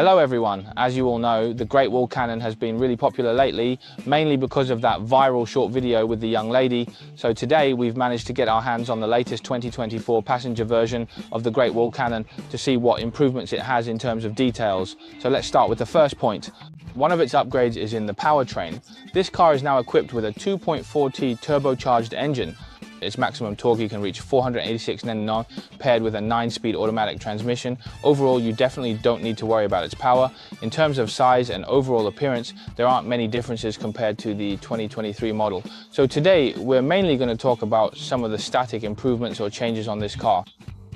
Hello everyone, as you all know, the Great Wall Cannon has been really popular lately, mainly because of that viral short video with the young lady. So today we've managed to get our hands on the latest 2024 passenger version of the Great Wall Cannon to see what improvements it has in terms of details. So let's start with the first point. One of its upgrades is in the powertrain. This car is now equipped with a 2.4T turbocharged engine. Its maximum torque can reach 486 Nm, paired with a 9-speed automatic transmission. Overall, you definitely don't need to worry about its power. In terms of size and overall appearance, there aren't many differences compared to the 2023 model. So today, we're mainly going to talk about some of the static improvements or changes on this car.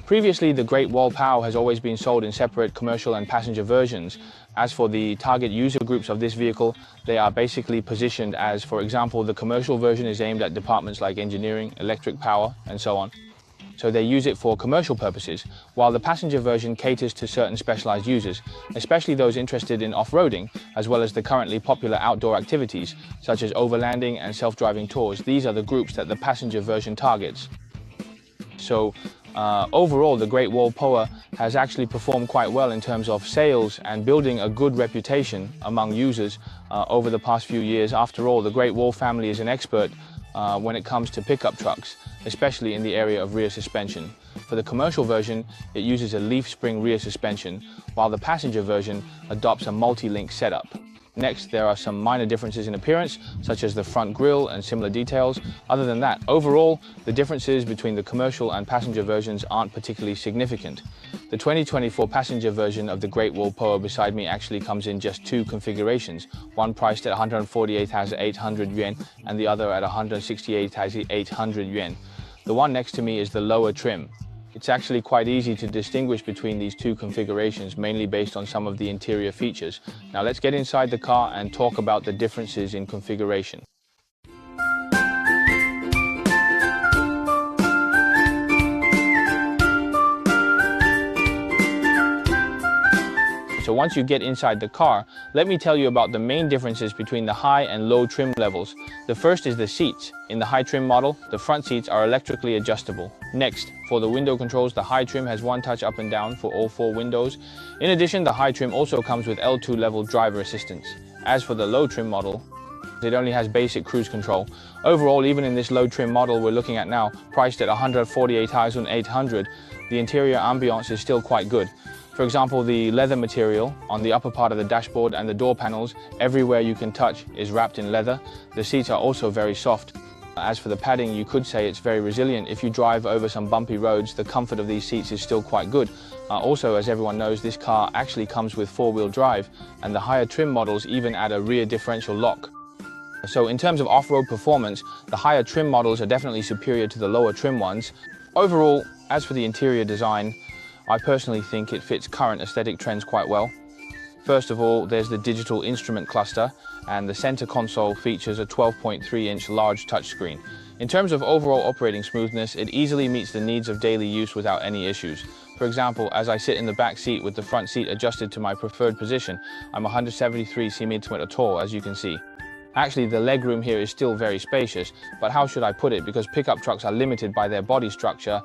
Previously, the Great Wall POW has always been sold in separate commercial and passenger versions. As for the target user groups of this vehicle, they are basically positioned as, for example, the commercial version is aimed at departments like engineering, electric power, and so on. So they use it for commercial purposes, while the passenger version caters to certain specialized users, especially those interested in off-roading, as well as the currently popular outdoor activities, such as overlanding and self-driving tours. These are the groups that the passenger version targets. So overall, the Great Wall POW has actually performed quite well in terms of sales and building a good reputation among users over the past few years. After all, the Great Wall family is an expert when it comes to pickup trucks, especially in the area of rear suspension. For the commercial version, it uses a leaf spring rear suspension, while the passenger version adopts a multi-link setup. Next, there are some minor differences in appearance, such as the front grille and similar details. Other than that, overall, the differences between the commercial and passenger versions aren't particularly significant. The 2024 passenger version of the Great Wall POW beside me actually comes in just two configurations, one priced at 148,800 yuan and the other at 168,800 yuan. The one next to me is the lower trim. It's actually quite easy to distinguish between these two configurations, mainly based on some of the interior features. Now let's get inside the car and talk about the differences in configuration. So once you get inside the car, let me tell you about the main differences between the high and low trim levels. The first is the seats. In the high trim model, the front seats are electrically adjustable. Next, for the window controls, the high trim has one touch up and down for all four windows. In addition, the high trim also comes with L2 level driver assistance. As for the low trim model, it only has basic cruise control. Overall, even in this low trim model we're looking at now, priced at 148,800, the interior ambiance is still quite good. For example, the leather material on the upper part of the dashboard and the door panels, everywhere you can touch, is wrapped in leather. The seats are also very soft. As for the padding, you could say it's very resilient. If you drive over some bumpy roads, the comfort of these seats is still quite good. Also, as everyone knows, this car actually comes with four-wheel drive, and the higher trim models even add a rear differential lock. So in terms of off-road performance, the higher trim models are definitely superior to the lower trim ones. Overall, as for the interior design, I personally think it fits current aesthetic trends quite well. First of all, there's the digital instrument cluster, and the center console features a 12.3-inch large touchscreen. In terms of overall operating smoothness, it easily meets the needs of daily use without any issues. For example, as I sit in the back seat with the front seat adjusted to my preferred position, I'm 173 cm tall, as you can see. Actually, the legroom here is still very spacious, but how should I put it? Because pickup trucks are limited by their body structure,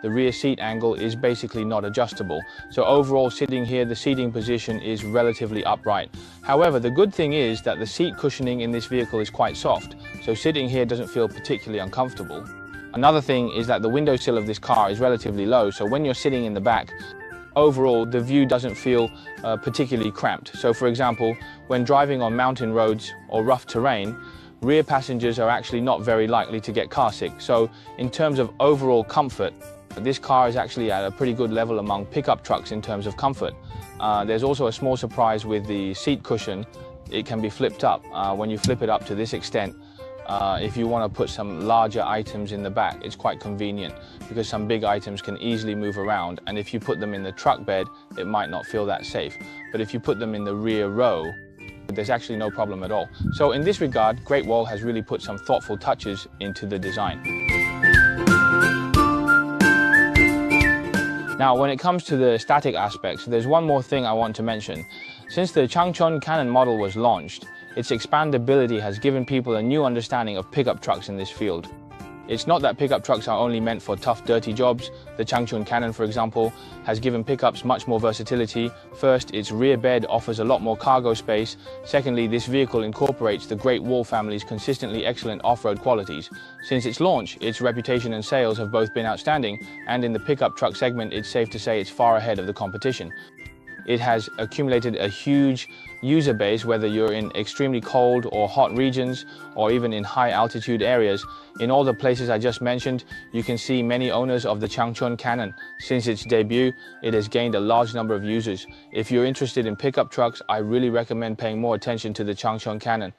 the rear seat angle is basically not adjustable. So overall, sitting here, the seating position is relatively upright. However, the good thing is that the seat cushioning in this vehicle is quite soft, so sitting here doesn't feel particularly uncomfortable. Another thing is that the windowsill of this car is relatively low, so when you're sitting in the back, overall, the view doesn't feel particularly cramped. So for example, when driving on mountain roads or rough terrain, rear passengers are actually not very likely to get car sick. So in terms of overall comfort, this car is actually at a pretty good level among pickup trucks in terms of comfort. There's also a small surprise with the seat cushion. It can be flipped up. When you flip it up to this extent, if you want to put some larger items in the back, it's quite convenient because some big items can easily move around, and if you put them in the truck bed, it might not feel that safe. But if you put them in the rear row, there's actually no problem at all. So in this regard, Great Wall has really put some thoughtful touches into the design. Now, when it comes to the static aspects, there's one more thing I want to mention. Since the GWM Cannon model was launched, its expandability has given people a new understanding of pickup trucks in this field. It's not that pickup trucks are only meant for tough, dirty jobs. The GWM Cannon, for example, has given pickups much more versatility. First, its rear bed offers a lot more cargo space. Secondly, this vehicle incorporates the Great Wall family's consistently excellent off-road qualities. Since its launch, its reputation and sales have both been outstanding, and in the pickup truck segment, it's safe to say it's far ahead of the competition. It has accumulated a huge user base, whether you're in extremely cold or hot regions, or even in high altitude areas. In all the places I just mentioned, you can see many owners of the GWM Cannon. Since its debut, it has gained a large number of users. If you're interested in pickup trucks, I really recommend paying more attention to the GWM Cannon.